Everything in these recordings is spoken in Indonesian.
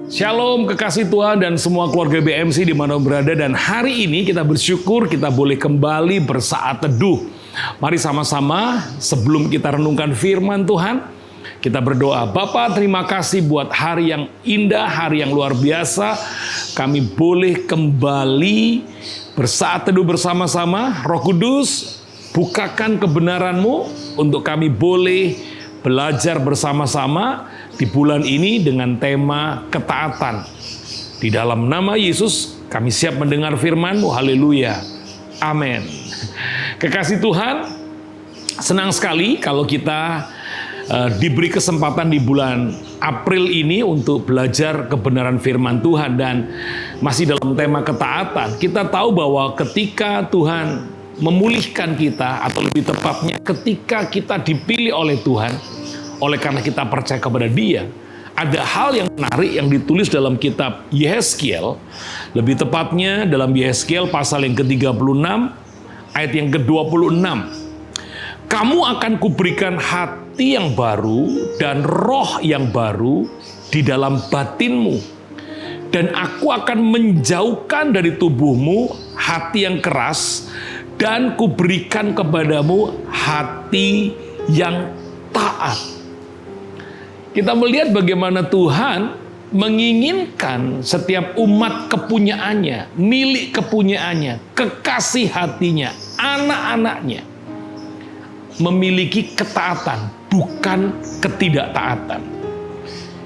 Shalom kekasih Tuhan dan semua keluarga BMC di mana berada, dan hari ini kita bersyukur kita boleh kembali bersaat teduh. Mari sama-sama sebelum kita renungkan firman Tuhan, kita berdoa. Bapa, terima kasih buat hari yang indah, hari yang luar biasa. Kami boleh kembali bersaat teduh bersama-sama. Roh Kudus, bukakan kebenaran-Mu untuk kami boleh belajar bersama-sama di bulan ini dengan tema ketaatan. Di dalam nama Yesus, kami siap mendengar firman-Mu. Haleluya. Amin. Kekasih Tuhan, senang sekali kalau kita diberi kesempatan di bulan April ini untuk belajar kebenaran firman Tuhan, dan masih dalam tema ketaatan. Kita tahu bahwa ketika Tuhan memulihkan kita, atau lebih tepatnya ketika kita dipilih oleh Tuhan, oleh karena kita percaya kepada Dia, ada hal yang menarik yang ditulis dalam kitab Yehezkiel, lebih tepatnya dalam Yehezkiel pasal yang ke-36 ayat yang ke-26. Kamu akan kuberikan hati yang baru dan roh yang baru di dalam batinmu, dan aku akan menjauhkan dari tubuhmu hati yang keras, dan kuberikan kepadamu hati yang taat. Kita melihat bagaimana Tuhan menginginkan setiap umat kepunyaannya, milik kepunyaannya, kekasih hatinya, anak-anaknya memiliki ketaatan, bukan ketidaktaatan.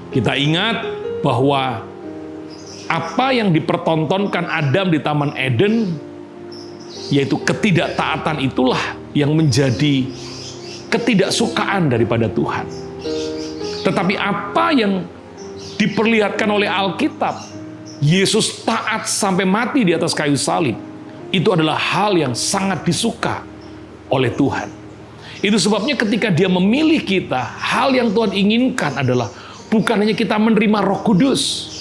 Kita ingat bahwa apa yang dipertontonkan Adam di Taman Eden, yaitu ketidaktaatan, itulah yang menjadi ketidaksukaan daripada Tuhan. Tetapi apa yang diperlihatkan oleh Alkitab, Yesus taat sampai mati di atas kayu salib, itu adalah hal yang sangat disuka oleh Tuhan. Itu sebabnya ketika Dia memilih kita, hal yang Tuhan inginkan adalah bukan hanya kita menerima Roh Kudus,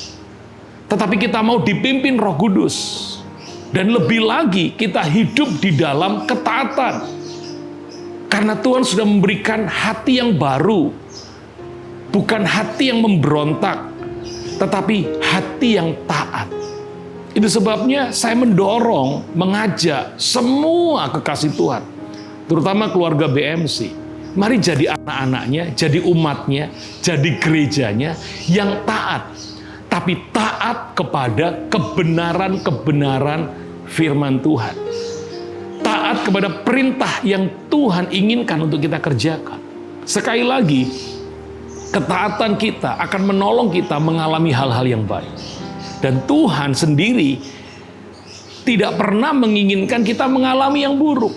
tetapi kita mau dipimpin Roh Kudus. Dan lebih lagi, kita hidup di dalam ketaatan. Karena Tuhan sudah memberikan hati yang baru. Bukan hati yang memberontak, tetapi hati yang taat. Itu sebabnya saya mendorong, mengajak semua kekasih Tuhan, terutama keluarga BMC, mari jadi anak-anaknya, jadi umatnya, jadi gerejanya yang taat. Tapi taat kepada kebenaran-kebenaran firman Tuhan. Taat kepada perintah yang Tuhan inginkan untuk kita kerjakan. Sekali lagi, ketaatan kita akan menolong kita mengalami hal-hal yang baik. Dan Tuhan sendiri tidak pernah menginginkan kita mengalami yang buruk.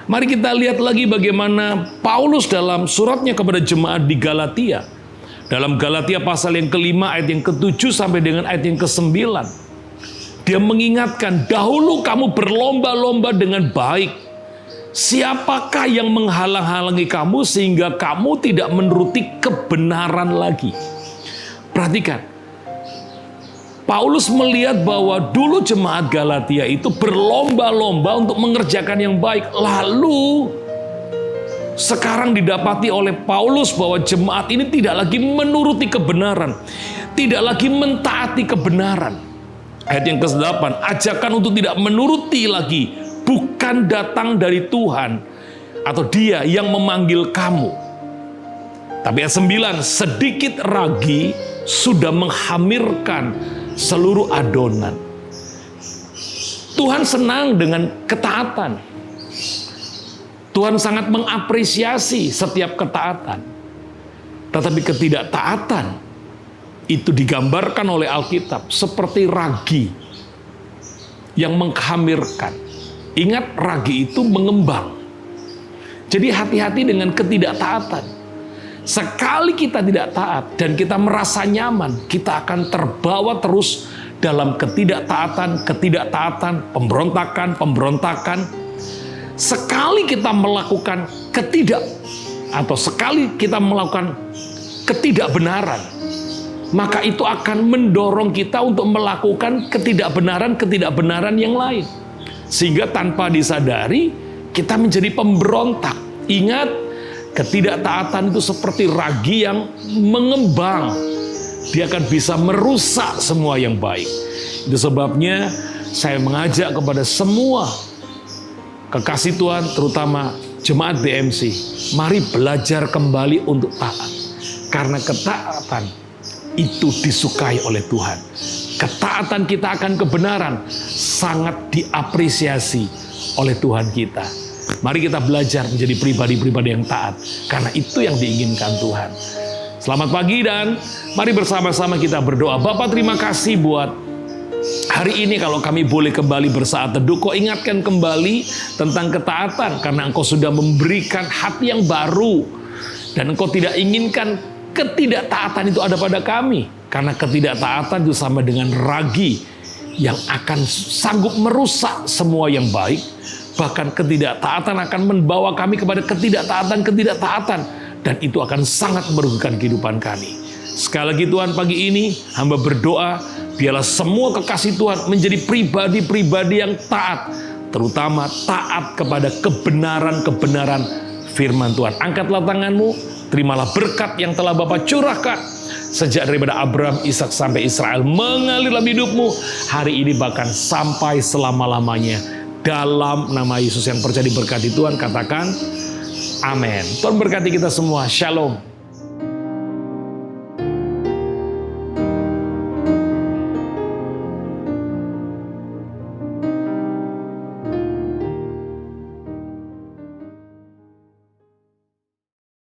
Mari kita lihat lagi bagaimana Paulus dalam suratnya kepada jemaat di Galatia. Dalam Galatia pasal yang ke-5 ayat yang ke-7 sampai dengan ayat yang ke-9. Dia mengingatkan, dahulu kamu berlomba-lomba dengan baik. Siapakah yang menghalang-halangi kamu sehingga kamu tidak menuruti kebenaran lagi? Perhatikan, Paulus melihat bahwa dulu jemaat Galatia itu berlomba-lomba untuk mengerjakan yang baik. Lalu sekarang didapati oleh Paulus bahwa jemaat ini tidak lagi menuruti kebenaran, tidak lagi mentaati kebenaran. Ayat yang ke-8, ajakan untuk tidak menuruti lagi bukan datang dari Tuhan atau Dia yang memanggil kamu. Tapi ayat 9, sedikit ragi sudah menghamirkan seluruh adonan. Tuhan senang dengan ketaatan. Tuhan sangat mengapresiasi setiap ketaatan. Tetapi ketidaktaatan itu digambarkan oleh Alkitab seperti ragi yang menghamirkan. Ingat, ragi itu mengembang. Jadi hati-hati dengan ketidaktaatan. Sekali kita tidak taat dan kita merasa nyaman, kita akan terbawa terus dalam ketidaktaatan, pemberontakan. Sekali kita melakukan sekali kita melakukan ketidakbenaran, maka itu akan mendorong kita untuk melakukan ketidakbenaran yang lain. Sehingga tanpa disadari, kita menjadi pemberontak. Ingat, ketidaktaatan itu seperti ragi yang mengembang dia akan bisa merusak semua yang baik. Itu sebabnya saya mengajak kepada semua kekasih Tuhan, terutama jemaat DMC, mari belajar kembali untuk taat. Karena ketaatan itu disukai oleh Tuhan. Ketaatan kita akan kebenaran sangat diapresiasi oleh Tuhan kita. Mari kita belajar menjadi pribadi-pribadi yang taat, karena itu yang diinginkan Tuhan. Selamat pagi dan mari bersama-sama kita berdoa. Bapa, terima kasih buat hari ini kalau kami boleh kembali bersaat teduh. Kau ingatkan kembali tentang ketaatan, karena Engkau sudah memberikan hati yang baru. Dan Engkau tidak inginkan ketidaktaatan itu ada pada kami. Karena ketidaktaatan itu sama dengan ragi yang akan sanggup merusak semua yang baik. Bahkan ketidaktaatan akan membawa kami kepada ketidaktaatan. Dan itu akan sangat merugikan kehidupan kami. Sekali lagi Tuhan, pagi ini hamba berdoa, biarlah semua kekasih Tuhan menjadi pribadi-pribadi yang taat. Terutama taat kepada kebenaran-kebenaran firman Tuhan. Angkatlah tanganmu, terimalah berkat yang telah Bapa curahkan. Sejak daripada Abraham, Ishak sampai Israel mengalir dalam hidupmu. Hari ini bahkan sampai selama-lamanya. Dalam nama Yesus yang percaya diberkati Tuhan, katakan amin. Tuhan berkati kita semua. Shalom.